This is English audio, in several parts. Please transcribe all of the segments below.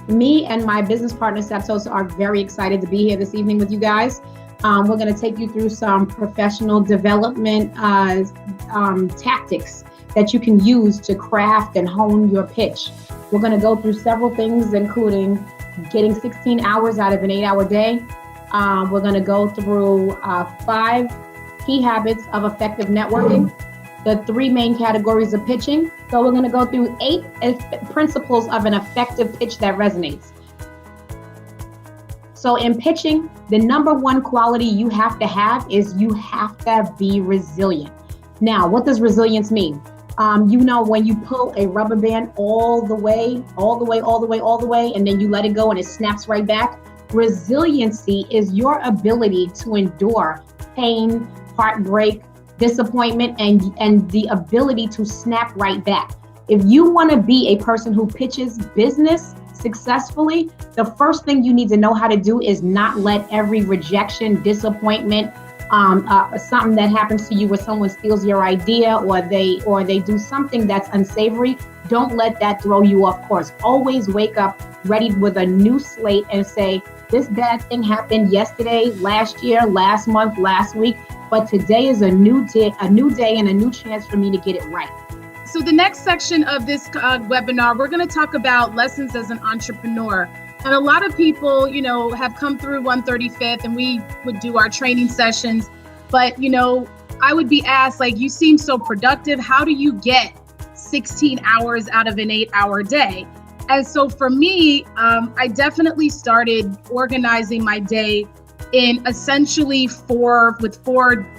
Me and my business partner Saptos are very excited to be here this evening with you guys. We're going to take you through some professional development tactics that you can use to craft and hone your pitch. We're going to go through several things, including getting 16 hours out of an 8-hour day. We're going to go through 5 key habits of effective networking, the 3 main categories of pitching. So we're going to go through 8 principles of an effective pitch that resonates. So in pitching, the number 1 quality you have to have is you have to be resilient. Now, what does resilience mean? When you pull a rubber band all the way, and then you let it go and it snaps right back. Resiliency is your ability to endure pain, heartbreak, disappointment, and the ability to snap right back. If you want to be a person who pitches business successfully, the first thing you need to know how to do is not let every rejection, disappointment, something that happens to you where someone steals your idea or they do something that's unsavory. Don't let that throw you off course. Always wake up ready with a new slate and say, this bad thing happened yesterday, last year, last month, last week, but today is a new day and a new chance for me to get it right. So the next section of this webinar, we're going to talk about lessons as an entrepreneur. And a lot of people, have come through 135th and we would do our training sessions. But, I would be asked, you seem so productive. How do you get 16 hours out of an 8-hour day? And so for me, I definitely started organizing my day in essentially 4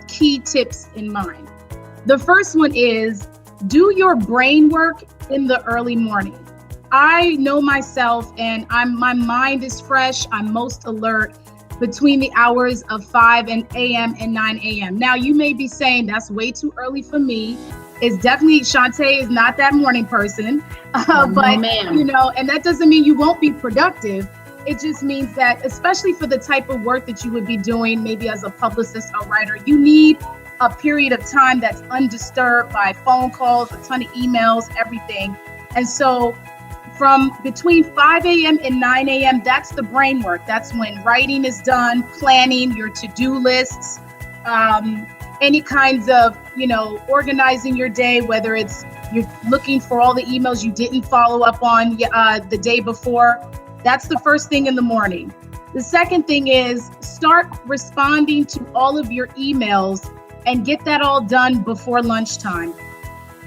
key tips in mind. The first one is do your brain work in the early morning. I know myself and my mind is fresh. I'm most alert between the hours of 5 a.m. and 9 a.m. Now you may be saying that's way too early for me. It's definitely, Shantae is not that morning person, but and that doesn't mean you won't be productive. It just means that, especially for the type of work that you would be doing, maybe as a publicist or writer, you need a period of time that's undisturbed by phone calls, a ton of emails, everything. And so from between 5 a.m. and 9 a.m., that's the brain work. That's when writing is done, planning your to-do lists, any kinds of, organizing your day, whether it's you're looking for all the emails you didn't follow up on the day before. That's the first thing in the morning. The second thing is start responding to all of your emails and get that all done before lunchtime.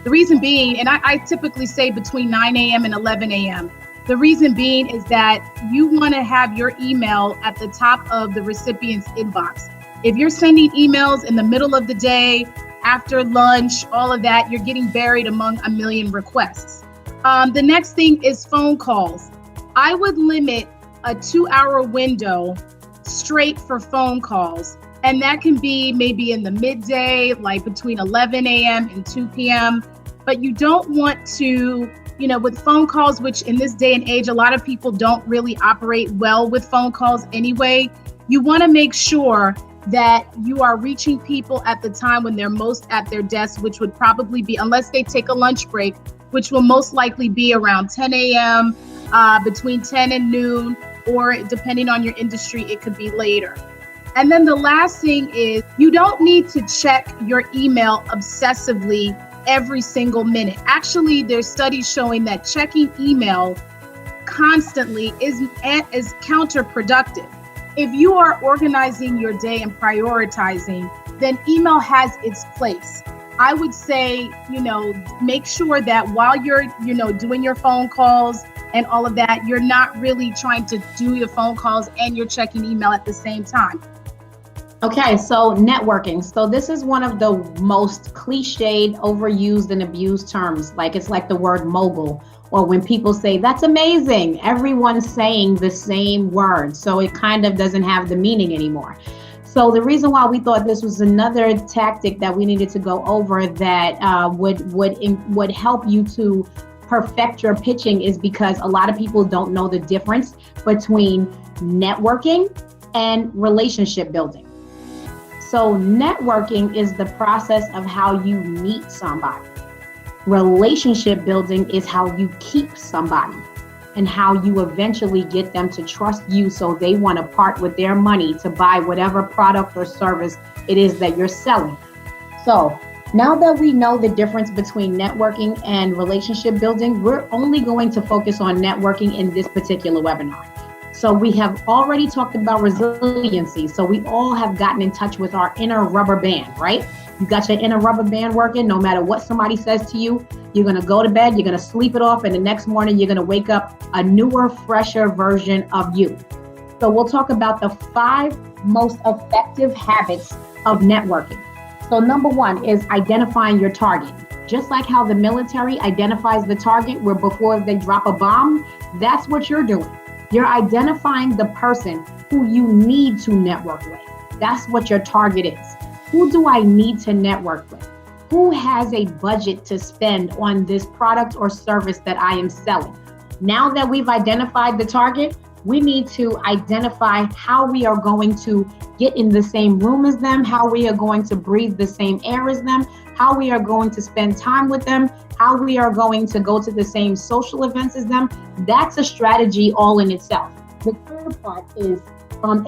The reason being, and I typically say between 9 a.m. and 11 a.m. The reason being is that you want to have your email at the top of the recipient's inbox. If you're sending emails in the middle of the day, after lunch, all of that, you're getting buried among a million requests. The next thing is phone calls. I would limit a 2-hour window straight for phone calls. And that can be maybe in the midday, like between 11 a.m. and 2 p.m. But you don't want to, with phone calls, which in this day and age, a lot of people don't really operate well with phone calls anyway. You want to make sure that you are reaching people at the time when they're most at their desk, which would probably be, unless they take a lunch break, which will most likely be around 10 a.m., between 10 and noon, or depending on your industry, it could be later. And then the last thing is you don't need to check your email obsessively every single minute. Actually, there's studies showing that checking email constantly is counterproductive. If you are organizing your day and prioritizing, then email has its place. I would say, make sure that while you're, doing your phone calls and all of that, you're not really trying to do your phone calls and you're checking email at the same time. Okay, so networking. So this is one of the most cliched, overused, and abused terms. It's like the word mogul, or when people say, that's amazing, everyone's saying the same word. So it kind of doesn't have the meaning anymore. So the reason why we thought this was another tactic that we needed to go over that would help you to perfect your pitching is because a lot of people don't know the difference between networking and relationship building. So networking is the process of how you meet somebody. Relationship building is how you keep somebody. and how you eventually get them to trust you so they want to part with their money to buy whatever product or service it is that you're selling. So now that we know the difference between networking and relationship building, we're only going to focus on networking in this particular webinar. So we have already talked about resiliency. So we all have gotten in touch with our inner rubber band, right? You got your inner rubber band working. No matter what somebody says to you, you're going to go to bed, you're going to sleep it off, and the next morning you're going to wake up a newer, fresher version of you. So we'll talk about the 5 most effective habits of networking. So number 1 is identifying your target. Just like how the military identifies the target where before they drop a bomb, that's what you're doing. You're identifying the person who you need to network with. That's what your target is. Who do I need to network with? Who has a budget to spend on this product or service that I am selling? Now that we've identified the target, we need to identify how we are going to get in the same room as them, how we are going to breathe the same air as them, how we are going to spend time with them, how we are going to go to the same social events as them. That's a strategy all in itself. The third part is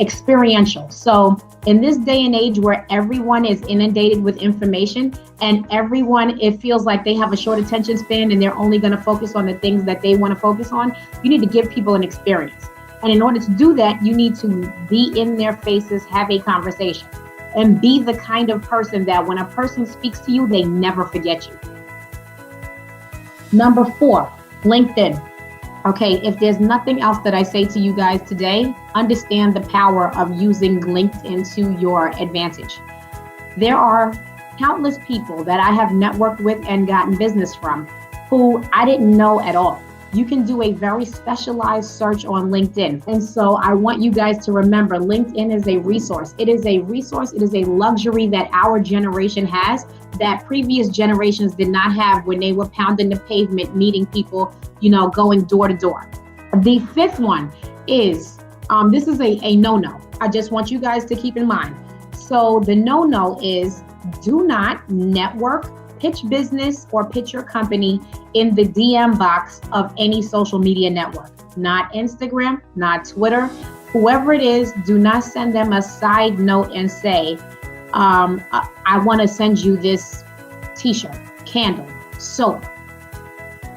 experiential. So in this day and age where everyone is inundated with information and everyone, it feels like they have a short attention span and they're only going to focus on the things that they want to focus on, you need to give people an experience. And in order to do that, you need to be in their faces, have a conversation, and be the kind of person that when a person speaks to you, they never forget you. Number 4, LinkedIn. Okay, if there's nothing else that I say to you guys today, understand the power of using LinkedIn to your advantage. There are countless people that I have networked with and gotten business from who I didn't know at all. You can do a very specialized search on LinkedIn. And so I want you guys to remember, LinkedIn is a resource. It is a resource. It is a luxury that our generation has that previous generations did not have when they were pounding the pavement, meeting people, going door to door. The 5th one is, this is a no-no. I just want you guys to keep in mind. So the no-no is do not network, pitch business, or pitch your company in the DM box of any social media network. Not Instagram, not Twitter, whoever it is, do not send them a side note and say, I want to send you this t-shirt, candle, soap,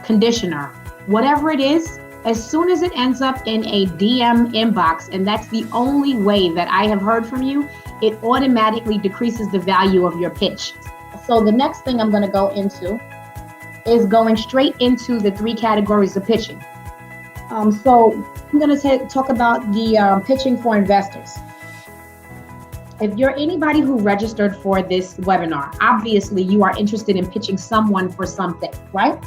conditioner, whatever it is. As soon as it ends up in a DM inbox, and that's the only way that I have heard from you, it automatically decreases the value of your pitch. So the next thing I'm going to go into is going straight into the 3 categories of pitching. So I'm going to talk about the pitching for investors. If you're anybody who registered for this webinar, obviously you are interested in pitching someone for something, right?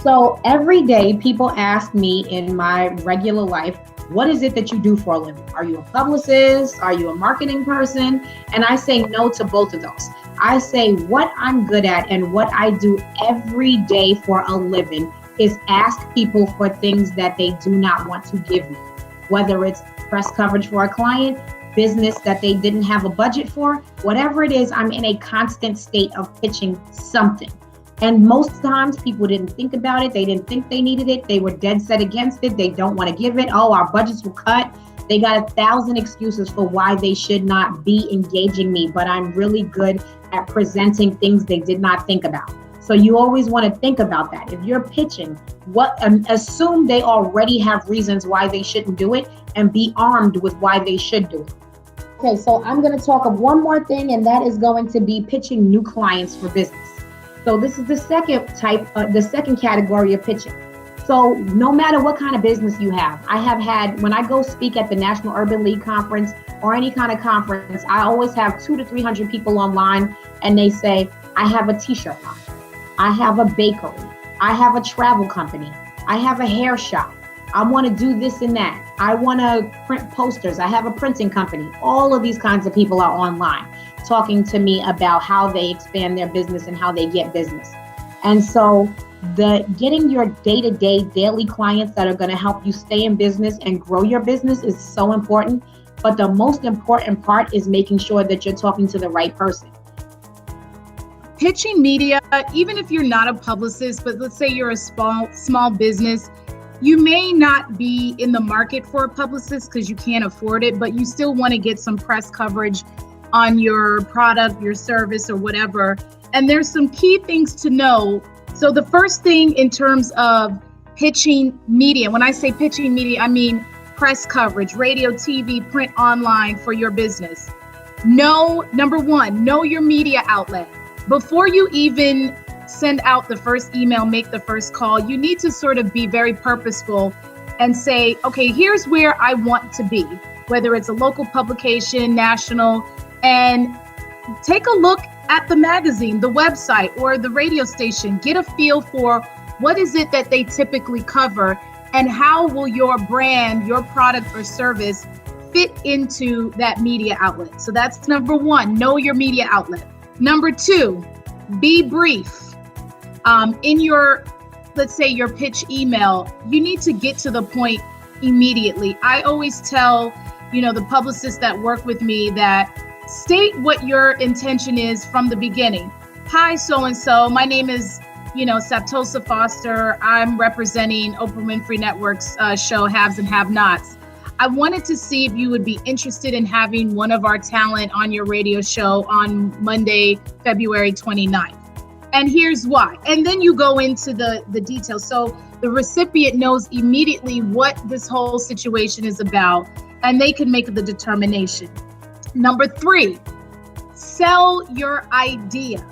So every day people ask me in my regular life, what is it that you do for a living? Are you a publicist? Are you a marketing person? And I say no to both of those. I say what I'm good at and what I do every day for a living is ask people for things that they do not want to give me. Whether it's press coverage for a client, business that they didn't have a budget for, whatever it is, I'm in a constant state of pitching something. And most times people didn't think about it. They didn't think they needed it. They were dead set against it. They don't want to give it. Oh, our budgets were cut. They got 1,000 excuses for why they should not be engaging me, but I'm really good at presenting things they did not think about. So you always want to think about that. If you're pitching, assume they already have reasons why they shouldn't do it and be armed with why they should do it. Okay, so I'm going to talk of one more thing, and that is going to be pitching new clients for business. So this is the second category of pitching. So no matter what kind of business you have, I have had, when I go speak at the National Urban League Conference or any kind of conference, I always have 200 to 300 people online, and they say, I have a t-shirt line, I have a bakery, I have a travel company, I have a hair shop, I want to do this and that, I want to print posters, I have a printing company. All of these kinds of people are online talking to me about how they expand their business and how they get business. And so getting your day-to-day daily clients that are going to help you stay in business and grow your business is so important. But the most important part is making sure that you're talking to the right person. Pitching media, even if you're not a publicist, but let's say you're a small business, You may not be in the market for a publicist because you can't afford it, but you still want to get some press coverage on your product, your service, or whatever. And there's some key things to know. So the first thing in terms of pitching media, when I say pitching media, I mean press coverage, radio, TV, print, online for your business. Number one, know your media outlet. Before you even send out the first email, make the first call, you need to sort of be very purposeful and say, okay, here's where I want to be, whether it's a local publication, national, and take a look at the magazine, the website, or the radio station. Get a feel for what is it that they typically cover and how will your brand, your product or service fit into that media outlet. So that's number one, know your media outlet. Number two, be brief. In your, let's say your pitch email, you need to get to the point immediately. I always tell, the publicists that work with me that state what your intention is from the beginning. Hi, so-and-so, my name is, Saptosa Foster. I'm representing Oprah Winfrey Network's show, Haves and Have-Nots. I wanted to see if you would be interested in having one of our talent on your radio show on Monday, February 29th. And here's why. And then you go into the details. So the recipient knows immediately what this whole situation is about, and they can make the determination. Number three, sell your idea.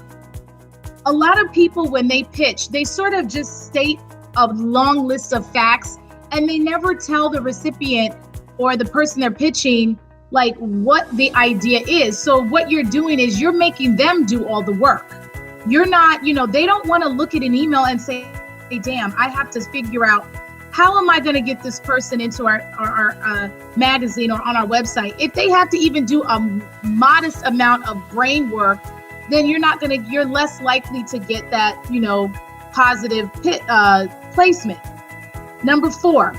A lot of people, when they pitch, they sort of just state a long list of facts, and they never tell the recipient or the person they're pitching, like what the idea is. So what you're doing is you're making them do all the work. You're not, they don't want to look at an email and say, hey, damn, I have to figure out how am I going to get this person into our magazine or on our website. If they have to even do a modest amount of brain work, then you're less likely to get that, positive placement. Number four,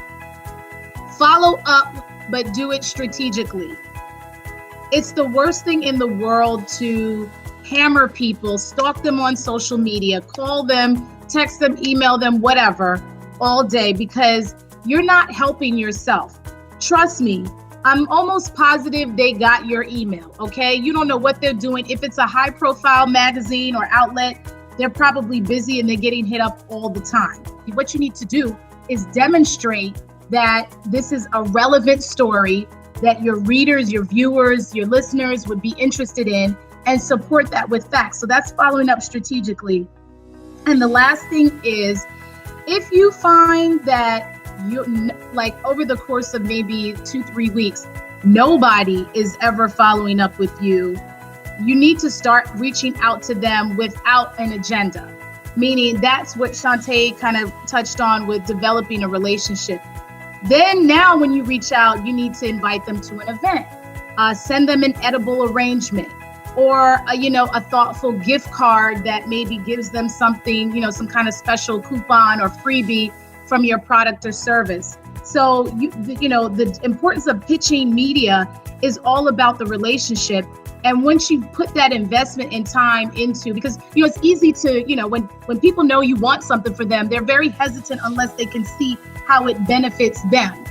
follow up, but do it strategically. It's the worst thing in the world to hammer people, stalk them on social media, call them, text them, email them, whatever, all day, because you're not helping yourself. Trust me, I'm almost positive they got your email, okay? You don't know what they're doing. If it's a high profile magazine or outlet, they're probably busy and they're getting hit up all the time. What you need to do is demonstrate that this is a relevant story that your readers, your viewers, your listeners would be interested in, and support that with facts. So that's following up strategically. And the last thing is, if you find that over the course of maybe 2-3 weeks, nobody is ever following up with you, you need to start reaching out to them without an agenda. Meaning that's what Shantae kind of touched on with developing a relationship. Then now when you reach out, you need to invite them to an event, send them an edible arrangement, or a thoughtful gift card that maybe gives them something, some kind of special coupon or freebie from your product or service. So the importance of pitching media is all about the relationship. And once you put that investment in time into, because it's easy to, when people know you want something for them, they're very hesitant unless they can see how it benefits them.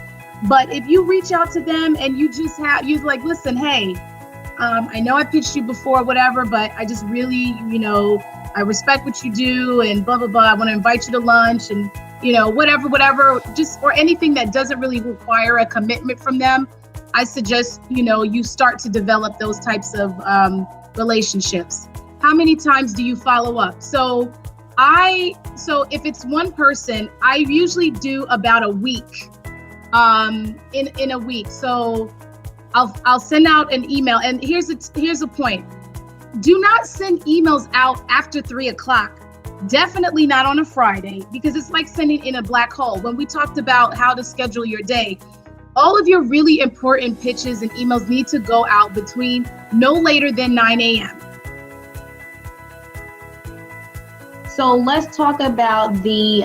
But if you reach out to them and you're like, listen, hey, I know I pitched you before, whatever, but I just really, I respect what you do and blah, blah, blah. I want to invite you to lunch and, whatever, or anything that doesn't really require a commitment from them. I suggest, you start to develop those types of relationships. How many times do you follow up? So if it's one person, I usually do about a week, in a week. So I'll send out an email, and here's a point. Do not send emails out after 3:00. Definitely not on a Friday, because it's like sending in a black hole. When we talked about how to schedule your day, all of your really important pitches and emails need to go out between no later than 9 a.m. So let's talk about the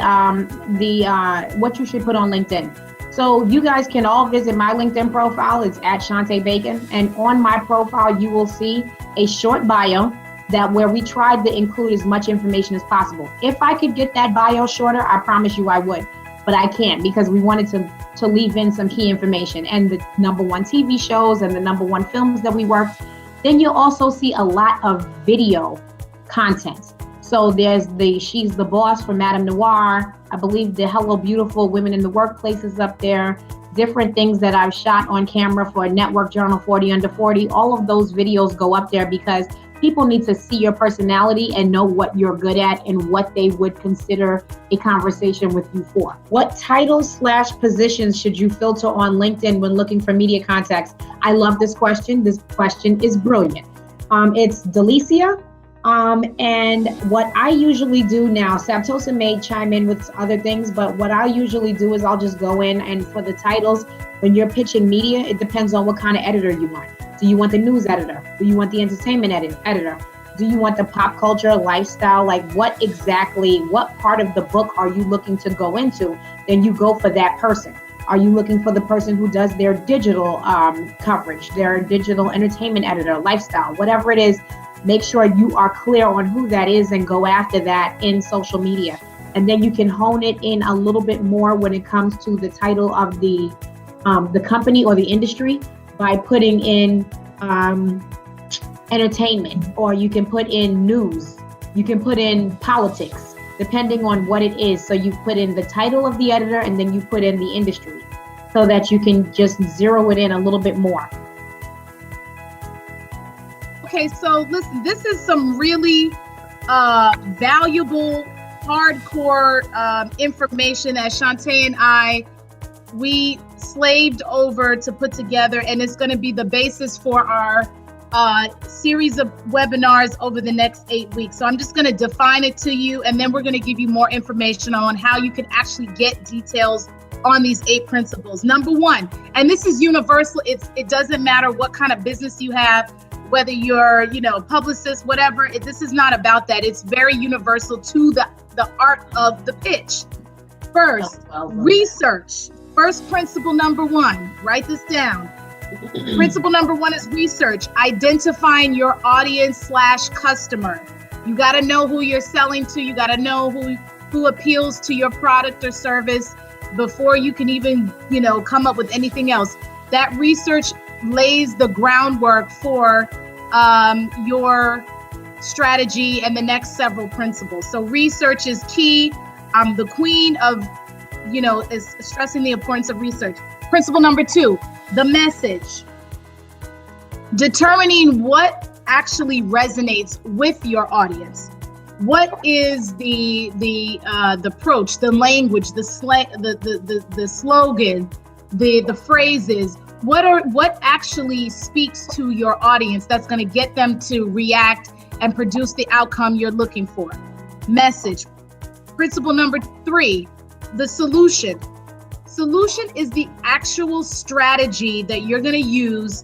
what you should put on LinkedIn. So you guys can all visit my LinkedIn profile. It's at Shantae Bacon. And on my profile, you will see a short bio where we tried to include as much information as possible. If I could get that bio shorter, I promise you I would. but I can't because we wanted to leave in some key information and the #1 TV shows and the #1 films that we worked. Then you'll also see a lot of video content. So there's the She's the Boss for Madame Noir. I believe the Hello Beautiful Women in the Workplace is up there. Different things that I've shot on camera for Network Journal 40 Under 40. All of those videos go up there because people need to see your personality and know what you're good at and what they would consider a conversation with you for. What titles/positions should you filter on LinkedIn when looking for media contacts? I love this question. This question is brilliant. It's Delicia. And what I usually do now, Saptosa may chime in with other things, but what I usually do is I'll just go in and for the titles, when you're pitching media, it depends on what kind of editor you want. Do you want the news editor? Do you want the entertainment editor? Do you want the pop culture, lifestyle? Like what part of the book are you looking to go into? Then you go for that person. Are you looking for the person who does their digital coverage, their digital entertainment editor, lifestyle, whatever it is? Make sure you are clear on who that is and go after that in social media. And then you can hone it in a little bit more when it comes to the title of the company or the industry by putting in entertainment, or you can put in news, you can put in politics, depending on what it is. So you put in the title of the editor and then you put in the industry so that you can just zero it in a little bit more. Okay, so listen, this is some really valuable, hardcore information that Shantae and we slaved over to put together, and it's going to be the basis for our series of webinars over the next 8 weeks. So I'm just going to define it to you, and then we're going to give you more information on how you can actually get details on these 8 principles. Number 1, and this is universal. It doesn't matter what kind of business you have, whether you're, publicist, whatever. This is not about that. It's very universal to the art of the pitch. First, research. First principle number 1, write this down. Principle number 1 is research, identifying your audience/customer. You got to know who you're selling to. You got to know who appeals to your product or service before you can even, come up with anything else. That research lays the groundwork for your strategy and the next several principles. So research is key. I'm the queen of, is stressing the importance of research. Principle number 2, the message. Determining what actually resonates with your audience. What is the approach, the language, the slang, the slogan, the phrases? What actually speaks to your audience that's going to get them to react and produce the outcome you're looking for? Message. Principle number 3, the solution. Solution is the actual strategy that you're going to use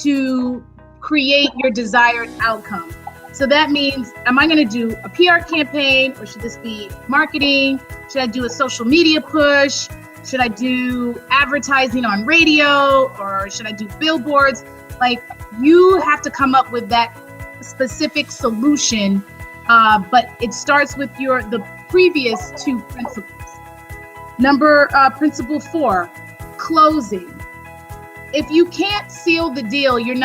to create your desired outcome. So that means, am I going to do a PR campaign, or should this be marketing? Should I do a social media push? Should I do advertising on radio, or should I do billboards? Like, you have to come up with that specific solution, but it starts with the previous 2 principles. Principle 4, closing. If you can't seal the deal, you're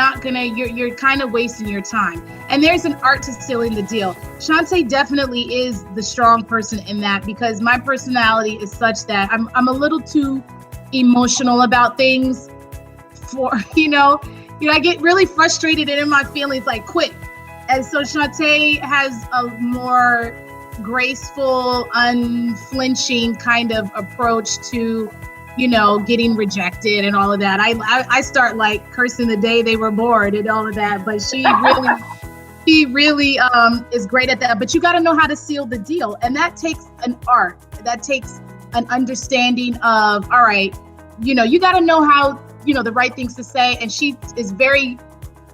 kind of wasting your time. And there's an art to sealing the deal. Shantae definitely is the strong person in that, because my personality is such that I'm a little too emotional about things. I get really frustrated and in my feelings, like quick. And so Shantae has a more graceful, unflinching kind of approach to, getting rejected and all of that. I start like cursing the day they were born and all of that, but she really is great at that. But you got to know how to seal the deal, and that takes an art. That takes an understanding of, all right, you got to know how, the right things to say. And she is very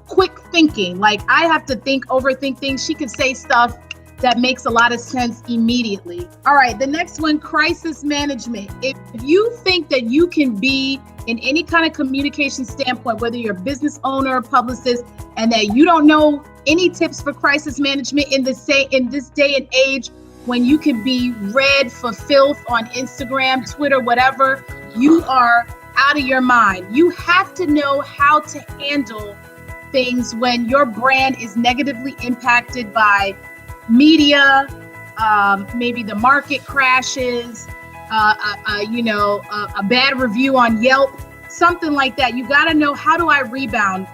quick thinking. Like, I have to overthink things. She could say stuff that makes a lot of sense immediately. All right, the next one, crisis management. If you think that you can be in any kind of communication standpoint, whether you're a business owner or publicist, and that you don't know any tips for crisis management in this day and age, when you can be read for filth on Instagram, Twitter, whatever, you are out of your mind. You have to know how to handle things when your brand is negatively impacted by media, maybe the market crashes, a bad review on Yelp, something like that. You got to know, how do I rebound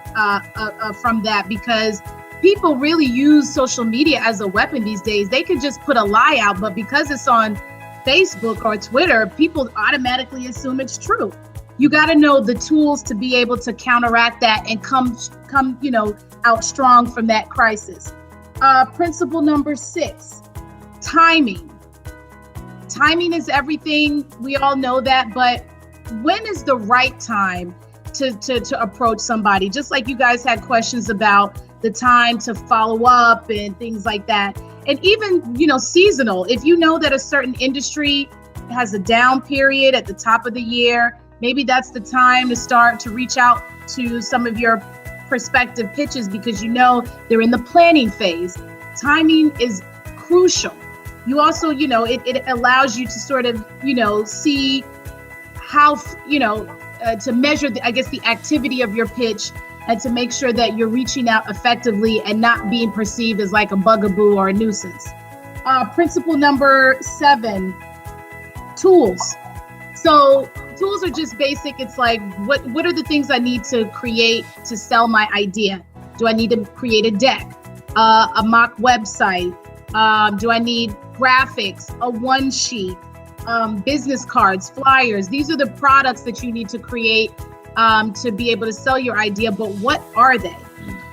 from that? Because people really use social media as a weapon these days. They could just put a lie out, but because it's on Facebook or Twitter, people automatically assume it's true. You got to know the tools to be able to counteract that and come out strong from that crisis. Principle number 6, timing. Timing is everything. We all know that, but when is the right time to approach somebody? Just like you guys had questions about the time to follow up and things like that. And even, seasonal. If you know that a certain industry has a down period at the top of the year, maybe that's the time to start to reach out to some of your prospective pitches, because they're in the planning phase. Timing is crucial. You also, it allows you to sort of, see how, to measure, the activity of your pitch, and to make sure that you're reaching out effectively and not being perceived as like a bugaboo or a nuisance. Principle number 7, tools. So tools are just basic. It's like, what are the things I need to create to sell my idea? Do I need to create a deck, a mock website? Do I need graphics, a one sheet, business cards, flyers? These are the products that you need to create to be able to sell your idea, but what are they?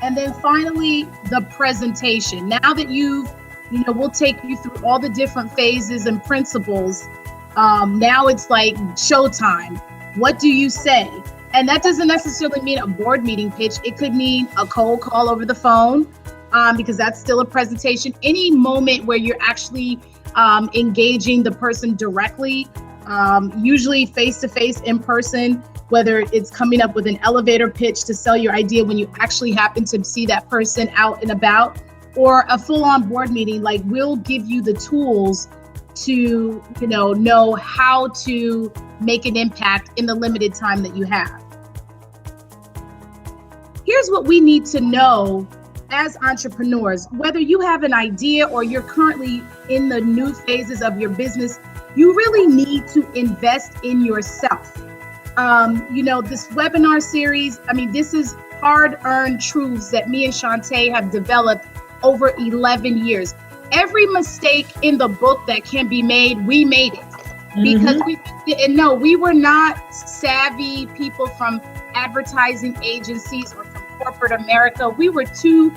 And then finally, the presentation. Now that we'll take you through all the different phases and principles. Now it's like showtime. What do you say? And that doesn't necessarily mean a board meeting pitch. It could mean a cold call over the phone, because that's still a presentation. Any moment where you're actually engaging the person directly, usually face-to-face, in person, whether it's coming up with an elevator pitch to sell your idea when you actually happen to see that person out and about, or a full-on board meeting. Like, we'll give you the tools to know how to make an impact in the limited time that you have. Here's what we need to know as entrepreneurs. Whether you have an idea or you're currently in the new phases of your business, you really need to invest in yourself. This webinar series, this is hard-earned truths that me and Shantae have developed over 11 years. Every mistake in the book that can be made, we made it. Because we didn't know. We were not savvy people from advertising agencies or from corporate America. We were two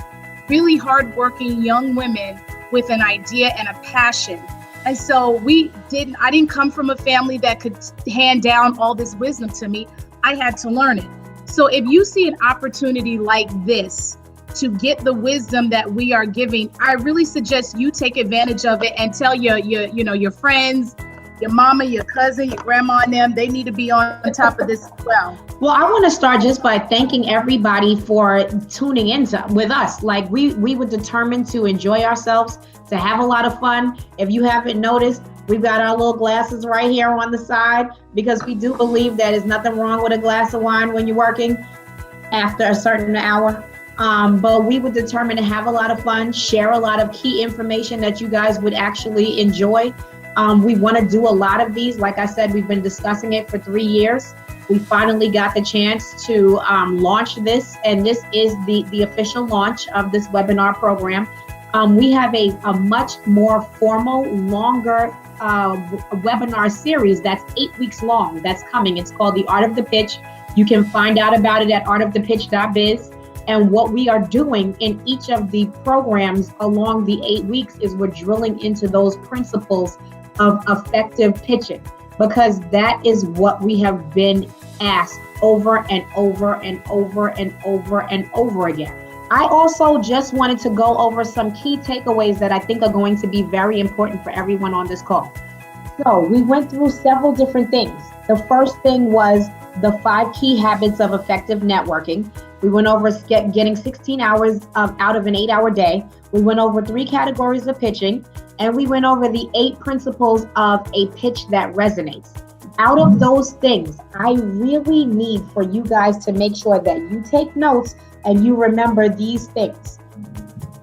really hardworking young women with an idea and a passion. And so I didn't come from a family that could hand down all this wisdom to me. I had to learn it. So if you see an opportunity like this to get the wisdom that we are giving, I really suggest you take advantage of it and tell your friends, your mama, your cousin, your grandma, and them. They need to be on top of this as well. Well, I want to start just by thanking everybody for tuning in with us. Like, we were determined to enjoy ourselves, to have a lot of fun. If you haven't noticed, we've got our little glasses right here on the side, because we do believe that there's nothing wrong with a glass of wine when you're working after a certain hour. But we were determined to have a lot of fun, share a lot of key information that you guys would actually enjoy. We want to do a lot of these. Like I said, we've been discussing it for 3 years. We finally got the chance to launch this, and this is the official launch of this webinar program. We have a much more formal, longer webinar series that's 8 weeks long that's coming. It's called The Art of the Pitch. You can find out about it at artofthepitch.biz. And what we are doing in each of the programs along the 8 weeks is we're drilling into those principles of effective pitching, because that is what we have been asked over and over and over and over and over again. I also just wanted to go over some key takeaways that I think are going to be very important for everyone on this call. So we went through several different things. The first thing was the 5 key habits of effective networking. We went over getting 16 hours out of an 8-hour day. We went over 3 categories of pitching. and we went over the 8 principles of a pitch that resonates. Out of those things, I really need for you guys to make sure that you take notes and you remember these things.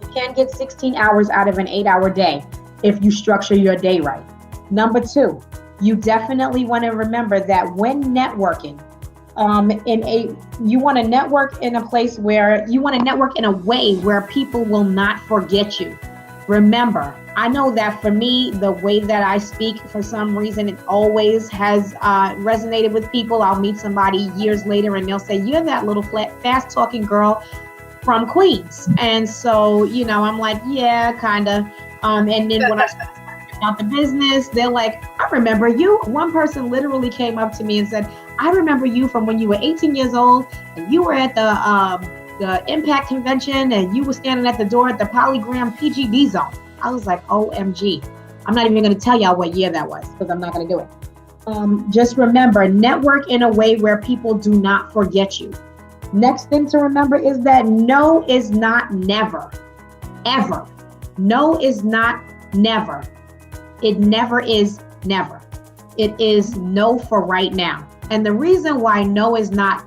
You can't get 16 hours out of an 8-hour day if you structure your day right. Number 2, you definitely want to remember that when networking, you want to network in a place where you want to network in a way where people will not forget you. Remember, I know that for me, the way that I speak, for some reason, it always has resonated with people. I'll meet somebody years later and they'll say, "You're that little fast talking girl from Queens." And so, I'm like, yeah, kind of. And then when I start talking about the business, they're like, "I remember you." One person literally came up to me and said, "I remember you from when you were 18 years old and you were at the Impact Convention and you were standing at the door at the Polygram PGD Zone." I was like, OMG. I'm not even going to tell y'all what year that was because I'm not going to do it. Just remember, network in a way where people do not forget you. Next thing to remember is that no is not never, ever. No is not never. It never is never. It is no for right now. And the reason why no is not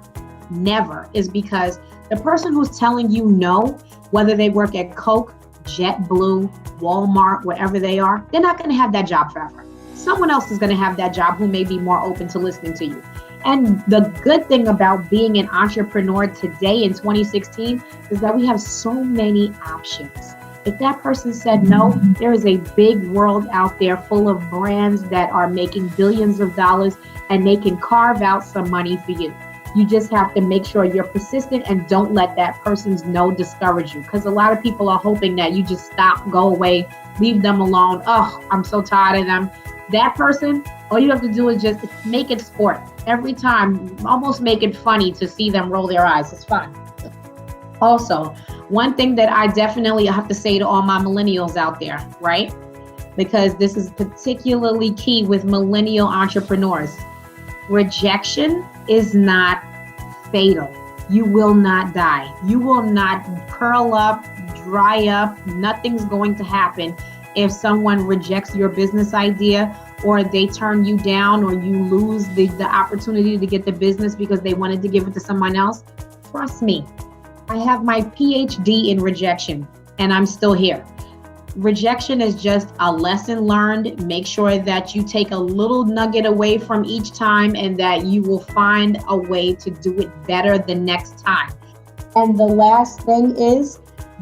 never is because the person who's telling you no, whether they work at Coke, JetBlue, Walmart, wherever they are, they're not going to have that job forever. Someone else is going to have that job who may be more open to listening to you. And the good thing about being an entrepreneur today in 2016 is that we have so many options. If that person said no, there is a big world out there full of brands that are making billions of dollars and they can carve out some money for you. You just have to make sure you're persistent and don't let that person's no discourage you. Because a lot of people are hoping that you just stop, go away, leave them alone. Oh, I'm so tired of them. That person, all you have to do is just make it sport. Every time, almost make it funny to see them roll their eyes. It's fun. Also, one thing that I definitely have to say to all my millennials out there, right? Because this is particularly key with millennial entrepreneurs. Rejection is not fatal. You will not die. You will not curl up, dry up. Nothing's going to happen if someone rejects your business idea or they turn you down or you lose the opportunity to get the business because they wanted to give it to someone else. Trust me, I have my PhD in rejection and I'm still here. Rejection is just a lesson learned. Make sure that you take a little nugget away from each time and that you will find a way to do it better the next time. And the last thing is,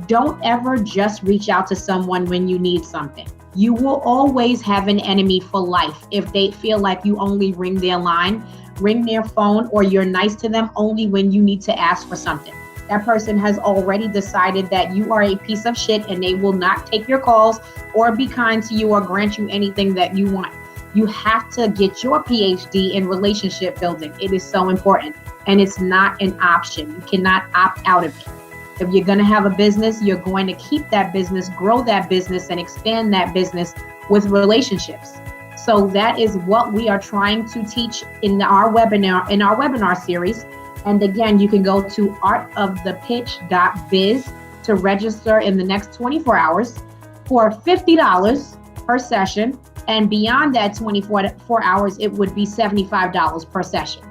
don't ever just reach out to someone when you need something. You will always have an enemy for life if they feel like you only ring their line, ring their phone, or you're nice to them only when you need to ask for something. That person has already decided that you are a piece of shit and they will not take your calls or be kind to you or grant you anything that you want. You have to get your PhD in relationship building. It is so important and it's not an option. You cannot opt out of it. If you're going to have a business, you're going to keep that business, grow that business, and expand that business with relationships. So that is what we are trying to teach in our webinar series. And again, you can go to artofthepitch.biz to register in the next 24 hours for $50 per session. And beyond that 24 hours, it would be $75 per session.